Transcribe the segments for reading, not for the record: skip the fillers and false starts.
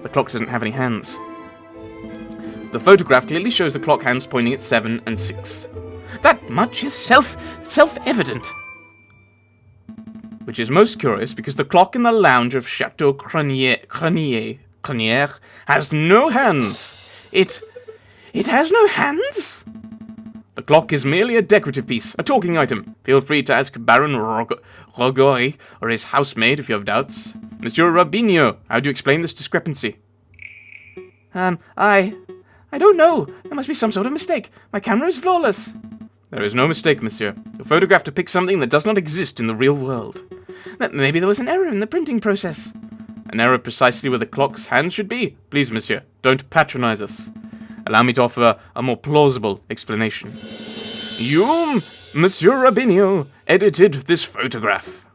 The clock doesn't have any hands. The photograph clearly shows the clock hands pointing at 7 and 6. That much is self-evident. Which is most curious because the clock in the lounge of Chateau Cranier has no hands. It has no hands? The clock is merely a decorative piece, a talking item. Feel free to ask Baron Rogori or his housemaid if you have doubts. Monsieur Rabinho, how do you explain this discrepancy? I don't know. There must be some sort of mistake. My camera is flawless. There is no mistake, monsieur. Your photograph depicts something that does not exist in the real world. Maybe there was an error in the printing process. An error precisely where the clock's hands should be? Please, monsieur, don't patronize us. Allow me to offer a more plausible explanation. You, Monsieur Rabinho, edited this photograph.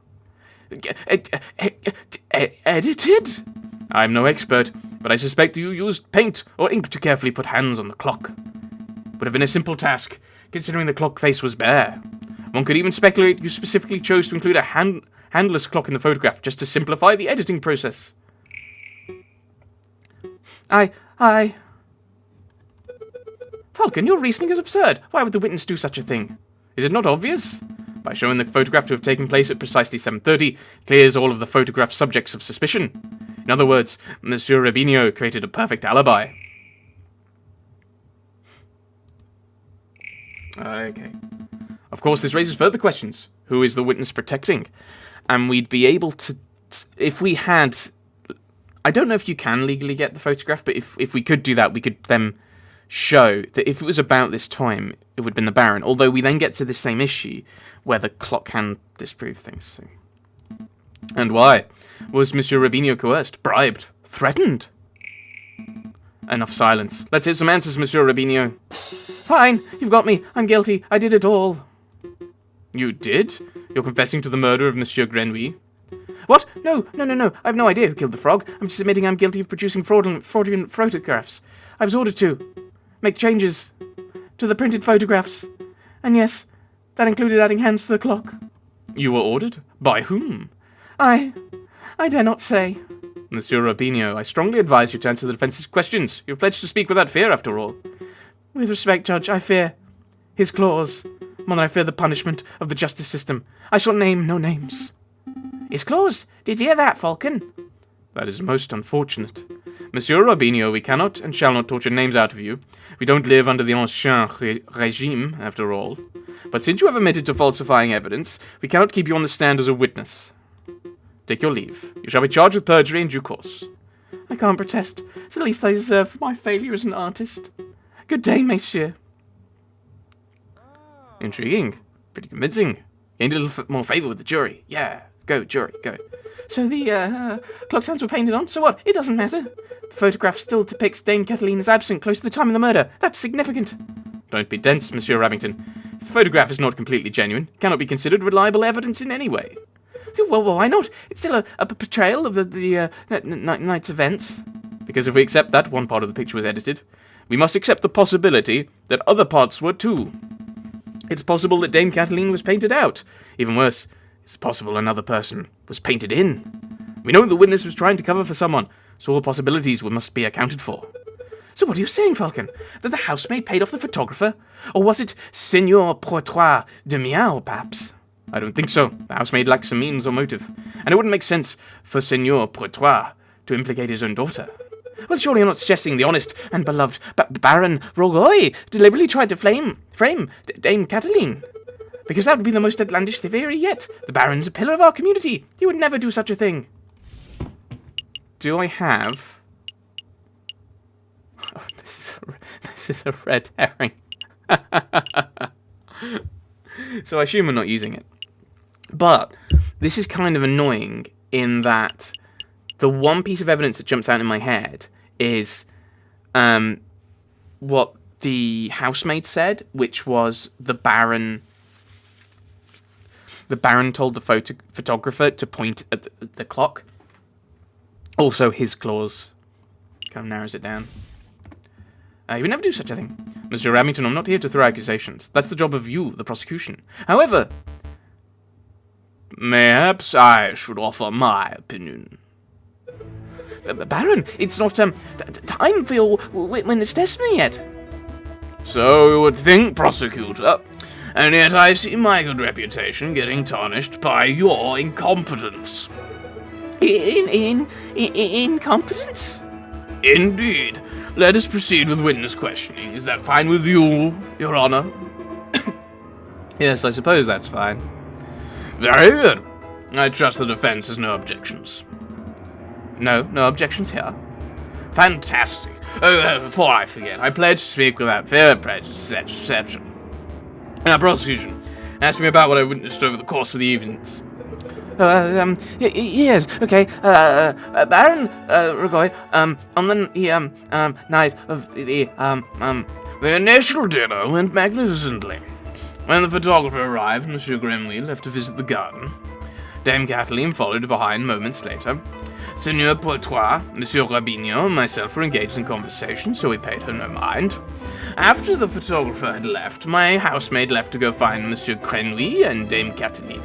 Edited? I'm no expert, but I suspect you used paint or ink to carefully put hands on the clock. Would have been a simple task, considering the clock face was bare. One could even speculate you specifically chose to include a handless clock in the photograph just to simplify the editing process. Falcon, your reasoning is absurd. Why would the witness do such a thing? Is it not obvious? By showing the photograph to have taken place at precisely 7:30, clears all of the photograph's subjects of suspicion. In other words, Monsieur Rabinho created a perfect alibi. Okay. Of course, this raises further questions. Who is the witness protecting? And we'd be able to... If we had... I don't know if you can legally get the photograph, but if we could do that, we could then show that if it was about this time, it would have been the Baron. Although we then get to the same issue where the clock can disprove things. So. And why? Was Monsieur Rabinho coerced, bribed, threatened? Enough silence. Let's hear some answers, Monsieur Rabinho. Fine, you've got me. I'm guilty. I did it all. You did? You're confessing to the murder of Monsieur Grenouille? What? No. I have no idea who killed the frog. I'm just admitting I'm guilty of producing fraudulent photographs. I was ordered to make changes to the printed photographs. And yes, that included adding hands to the clock. You were ordered? By whom? I dare not say. Monsieur Rabinho, I strongly advise you to answer the defence's questions. You've pledged to speak without fear, after all. With respect, Judge, I fear his claws more than I fear the punishment of the justice system. I shall name no names. His claws? Did you hear that, Falcon? That is most unfortunate. Monsieur Rabinho, we cannot and shall not torture names out of you. We don't live under the ancien regime, after all. But since you have admitted to falsifying evidence, we cannot keep you on the stand as a witness. Take your leave. You shall be charged with perjury in due course. I can't protest. It's the least I deserve for my failure as an artist. Good day, messieurs. Intriguing. Pretty convincing. Gained a little more favour with the jury. Yeah. Go, jury, go. So the clock's hands were painted on? So what? It doesn't matter. The photograph still depicts Dame Cataline as absent close to the time of the murder. That's significant. Don't be dense, Monsieur Rabington. If the photograph is not completely genuine, it cannot be considered reliable evidence in any way. Well, why not? It's still a portrayal of the night's events. Because if we accept that one part of the picture was edited, we must accept the possibility that other parts were too. It's possible that Dame Cataline was painted out. Even worse, it's possible another person was painted in. We know the witness was trying to cover for someone, so all possibilities must be accounted for. So what are you saying, Falcon? That the housemaid paid off the photographer? Or was it Seigneur Protois de Miao, perhaps? I don't think so. The housemaid lacks a means or motive. And it wouldn't make sense for Seigneur Protois to implicate his own daughter. Well, surely you're not suggesting the honest and beloved Baron Rogoy deliberately tried to frame Dame Cataline? Because that would be the most outlandish theory yet. The Baron's a pillar of our community. He would never do such a thing. Do I have... Oh, this is a red herring. So I assume we're not using it. But this is kind of annoying in that the one piece of evidence that jumps out in my head is what the housemaid said, which was the Baron told the photographer to point at the clock. Also, his clause kind of narrows it down. You would never do such a thing. Monsieur Remington, I'm not here to throw accusations. That's the job of you, the prosecution. However, perhaps I should offer my opinion. Baron, it's not, time for your witness testimony yet. So you would think, prosecutor, and yet I see my good reputation getting tarnished by your incompetence. Incompetence? Indeed. Let us proceed with witness questioning. Is that fine with you, Your Honor? Yes, I suppose that's fine. Very good. I trust the defense has no objections. No objections here. Fantastic. Oh, before I forget, I pledge to speak without fear, prejudice, etc. Now, prosecution, ask me about what I witnessed over the course of the evenings. Yes, okay, Baron, Rogoy, on the, night of the initial dinner went magnificently. When the photographer arrived, Monsieur Grenouille left to visit the garden. Dame Kathleen followed behind moments later. Seigneur Poitois, Monsieur Rabinho, and myself were engaged in conversation, so we paid her no mind. After the photographer had left, my housemaid left to go find Monsieur Grenouille and Dame Kathleen.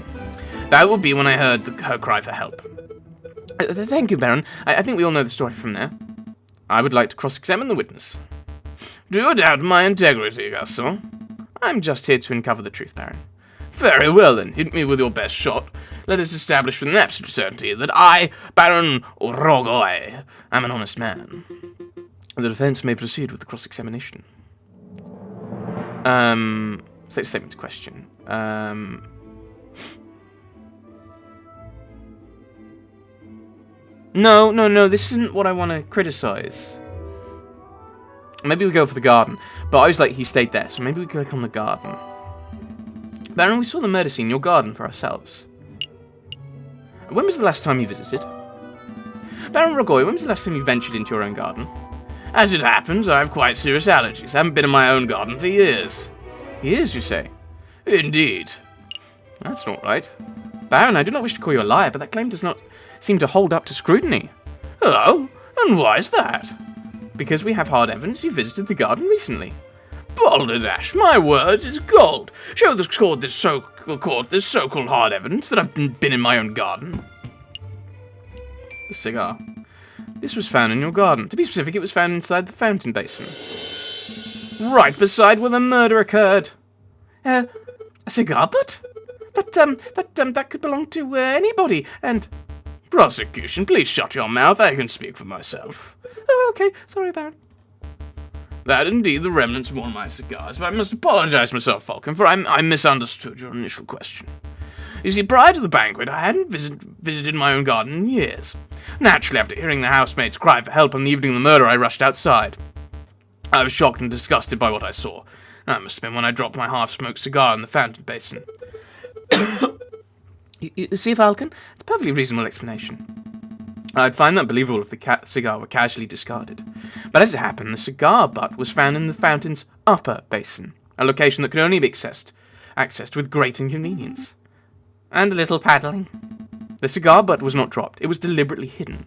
That will be when I heard her cry for help. Thank you, Baron. I think we all know the story from there. I would like to cross-examine the witness. Do you doubt my integrity, Gaston? I'm just here to uncover the truth, Baron. Very well, then. Hit me with your best shot. Let us establish with an absolute certainty that I, Baron Rogoy, am an honest man. The defense may proceed with the cross-examination. Statement to question. No, this isn't what I want to criticize. Maybe we go for the garden, but I was like, he stayed there, so maybe we click on the garden. Baron, we saw the murder scene, your garden, for ourselves. When was the last time you visited? Baron Rogoy, when was the last time you ventured into your own garden? As it happens, I have quite serious allergies. I haven't been in my own garden for years. Years, you say? Indeed. That's not right. Baron, I do not wish to call you a liar, but that claim does not seem to hold up to scrutiny. Oh, and why is that? Because we have hard evidence you visited the garden recently. Balderdash, my word is gold. Show this court this so-called hard evidence that I've been in my own garden. The cigar. This was found in your garden. To be specific, it was found inside the fountain basin. Right beside where the murder occurred. A cigar butt? That could belong to anybody, and... Prosecution, please shut your mouth. I can speak for myself. Oh, okay. Sorry, Baron. That indeed the remnants of one of my cigars, but I must apologize myself, Falcon, for I misunderstood your initial question. You see, prior to the banquet, I hadn't visited my own garden in years. Naturally, after hearing the housemaid's cry for help on the evening of the murder, I rushed outside. I was shocked and disgusted by what I saw. That must have been when I dropped my half-smoked cigar in the fountain basin. You see, Falcon? It's a perfectly reasonable explanation. I'd find that believable if the cigar were casually discarded. But as it happened, the cigar butt was found in the fountain's upper basin, a location that could only be accessed with great inconvenience. And a little paddling. The cigar butt was not dropped, it was deliberately hidden.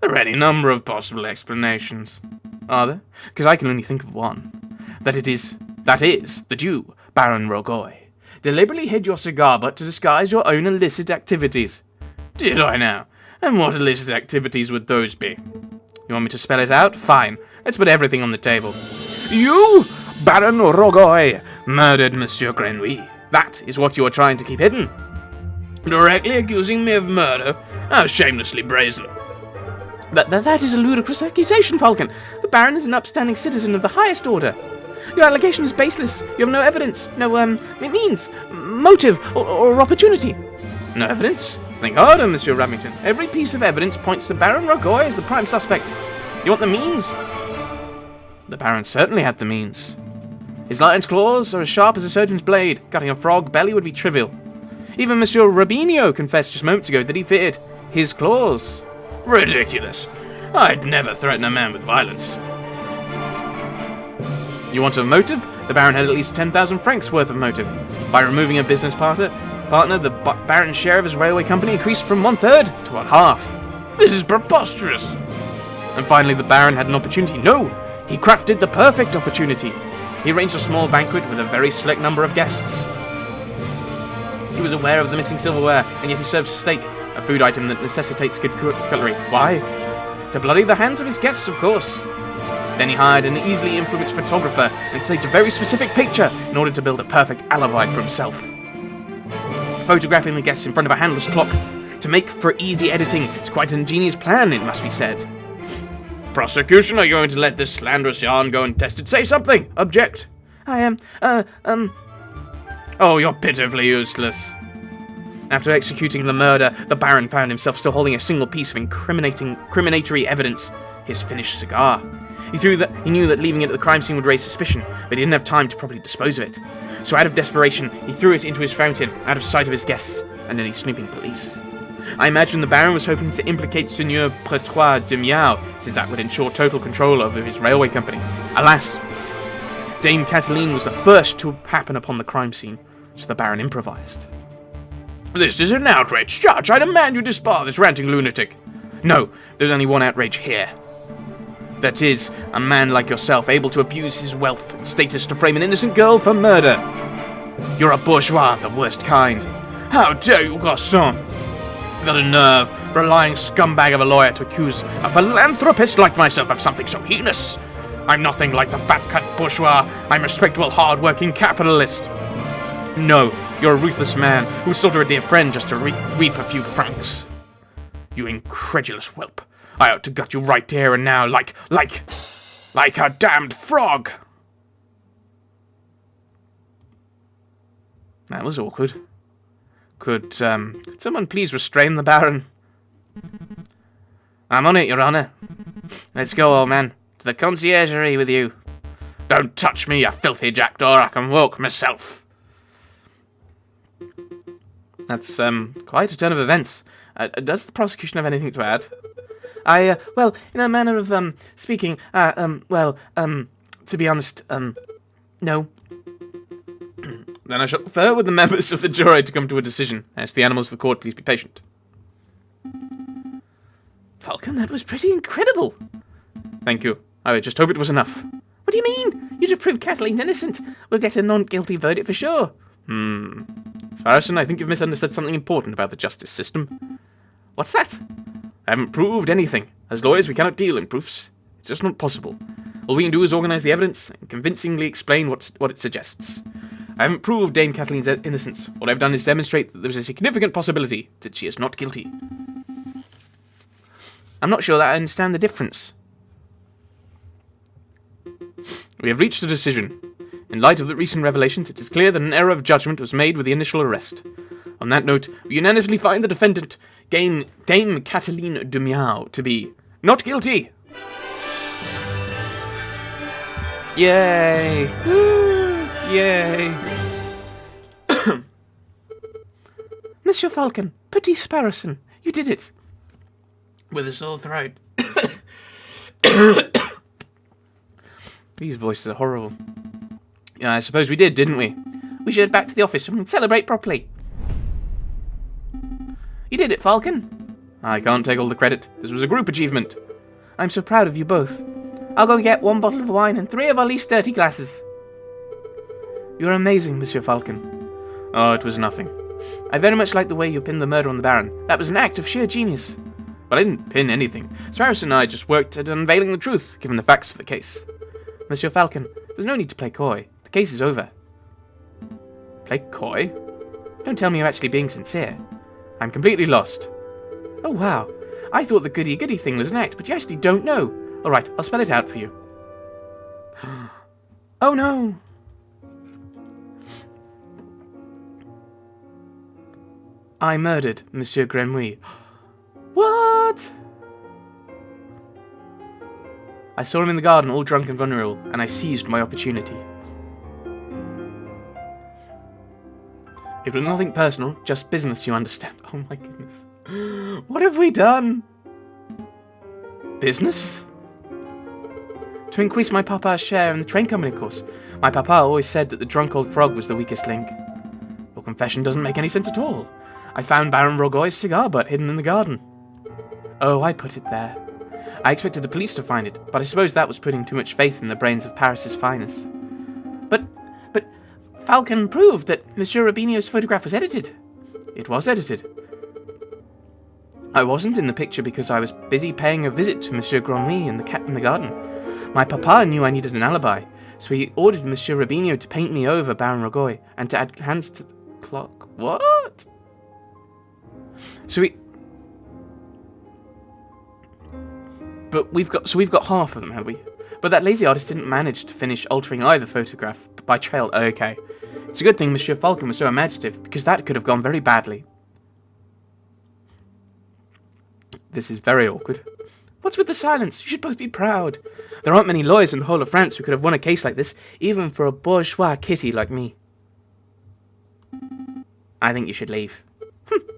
There are any number of possible explanations. Are there? Because I can only think of one. That is, that you, Baron Rogoy, deliberately hid your cigar butt to disguise your own illicit activities. Did I now? And what illicit activities would those be? You want me to spell it out? Fine. Let's put everything on the table. You, Baron Rogoy, murdered Monsieur Grenouille. That is what you are trying to keep hidden. Directly accusing me of murder? How shamelessly brazen. But that is a ludicrous accusation, Falcon. The Baron is an upstanding citizen of the highest order. Your allegation is baseless. You have no evidence, no, means, motive, or opportunity. No evidence? Think harder, Monsieur Remington. Every piece of evidence points to Baron Rogoy as the prime suspect. You want the means? The Baron certainly had the means. His lion's claws are as sharp as a surgeon's blade. Cutting a frog belly would be trivial. Even Monsieur Rabinho confessed just moments ago that he feared his claws. Ridiculous. I'd never threaten a man with violence. You want a motive? The Baron had at least 10,000 francs worth of motive. By removing a business partner, the Baron's share of his railway company increased from 1/3 to 1/2. This is preposterous. And finally, the Baron had an opportunity. No, he crafted the perfect opportunity. He arranged a small banquet with a very select number of guests. He was aware of the missing silverware, and yet he served steak, a food item that necessitates good cutlery. Why? To bloody the hands of his guests, of course. Then he hired an easily influenced photographer and staged a very specific picture in order to build a perfect alibi for himself. Photographing the guests in front of a handless clock to make for easy editing is quite an ingenious plan, it must be said. Prosecution, are you going to let this slanderous yarn go untested? Say something! Object! I am, Oh, you're pitifully useless. After executing the murder, the Baron found himself still holding a single piece of incriminatory evidence, his finished cigar. He knew that leaving it at the crime scene would raise suspicion, but he didn't have time to properly dispose of it. So out of desperation, he threw it into his fountain, out of sight of his guests, and any snooping police. I imagine the Baron was hoping to implicate Seigneur Prétoire de Miao, since that would ensure total control over his railway company. Alas, Dame Cataline was the first to happen upon the crime scene, so the Baron improvised. This is an outrage, Judge! I demand you disbar this ranting lunatic! No, there's only one outrage here. That is, a man like yourself able to abuse his wealth and status to frame an innocent girl for murder. You're a bourgeois of the worst kind. How dare you, garçon! You've got a nerve, relying scumbag of a lawyer to accuse a philanthropist like myself of something so heinous. I'm nothing like the fat-cut bourgeois. I'm a respectable, hard-working capitalist. No, you're a ruthless man who slaughter a dear friend just to reap a few francs. You incredulous whelp. I ought to gut you right here and now, like a damned frog. That was awkward. Could someone please restrain the Baron? I'm on it, Your Honor. Let's go, old man. To the conciergerie with you. Don't touch me, you filthy jackdaw. I can walk myself. That's, quite a turn of events. Does the prosecution have anything to add? Well, in a manner of, speaking, to be honest, no. Then I shall confer with the members of the jury to come to a decision. As the animals of the court, please be patient. Falcon, that was pretty incredible. Thank you. I just hope it was enough. What do you mean? You just proved Kathleen's innocent. We'll get a non-guilty verdict for sure. Sparrowson, I think you've misunderstood something important about the justice system. What's that? I haven't proved anything. As lawyers, we cannot deal in proofs. It's just not possible. All we can do is organise the evidence and convincingly explain what it suggests. I haven't proved Dame Kathleen's innocence. What I've done is demonstrate that there is a significant possibility that she is not guilty. I'm not sure that I understand the difference. We have reached a decision. In light of the recent revelations, it is clear that an error of judgment was made with the initial arrest. On that note, we unanimously find the defendant, Dame Cataline de Miao, to be not guilty. Yay! Woo! Yay! Monsieur Falcon, Petit Sparrowson, you did it. With a sore throat. These voices are horrible. Yeah, I suppose we did, didn't we? We should head back to the office and celebrate properly. You did it, Falcon. I can't take all the credit. This was a group achievement. I'm so proud of you both. I'll go get 1 bottle of wine and 3 of our least dirty glasses. You're amazing, Monsieur Falcon. Oh, it was nothing. I very much like the way you pinned the murder on the Baron. That was an act of sheer genius. But I didn't pin anything. Sparrowson and I just worked at unveiling the truth, given the facts of the case. Monsieur Falcon, there's no need to play coy. The case is over. Play coy? Don't tell me you're actually being sincere. I'm completely lost. Oh, wow. I thought the goody-goody thing was an act, but you actually don't know. All right, I'll spell it out for you. Oh, no. I murdered Monsieur Grenouille. What? I saw him in the garden, all drunk and vulnerable, and I seized my opportunity. It was nothing personal, just business, you understand. Oh my goodness. What have we done? Business? To increase my papa's share in the train company, of course. My papa always said that the drunk old frog was the weakest link. Your confession doesn't make any sense at all. I found Baron Rogoy's cigar butt hidden in the garden. Oh, I put it there. I expected the police to find it, but I suppose that was putting too much faith in the brains of Paris's finest. But Falcon proved that Monsieur Rubinio's photograph was edited. It was edited. I wasn't in the picture because I was busy paying a visit to Monsieur Grenouille and the cat in the garden. My papa knew I needed an alibi, so he ordered Monsieur Rubinho to paint me over Baron Rogoy and to add hands to the clock. What? So we've got half of them, have we? But that lazy artist didn't manage to finish altering either photograph by trail. Okay. It's a good thing Monsieur Falcon was so imaginative, because that could have gone very badly. This is very awkward. What's with the silence? You should both be proud. There aren't many lawyers in the whole of France who could have won a case like this, even for a bourgeois kitty like me. I think you should leave.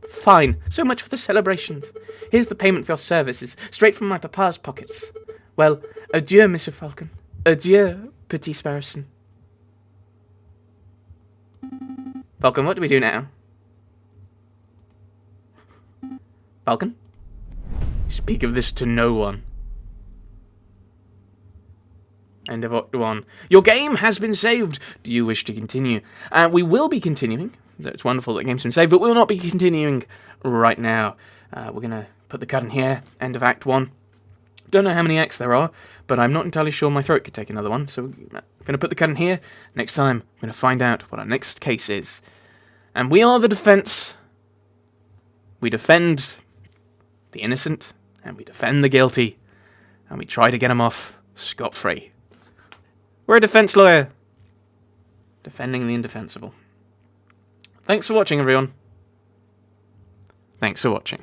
Fine. So much for the celebrations. Here's the payment for your services, straight from my papa's pockets. Well, adieu, Monsieur Falcon. Adieu, Petit Sparrowson. Falcon, what do we do now? Falcon? Speak of this to no one. End of Act 1. Your game has been saved. Do you wish to continue? We will be continuing. It's wonderful that the game's been saved, but we will not be continuing right now. We're going to put the curtain here. End of Act 1. Don't know how many acts there are, but I'm not entirely sure my throat could take another one, so we're going to put the curtain here. Next time, I'm going to find out what our next case is. And we are the defense. We defend the innocent, and we defend the guilty, and we try to get them off scot-free. We're a defense lawyer, defending the indefensible. Thanks for watching, everyone. Thanks for watching.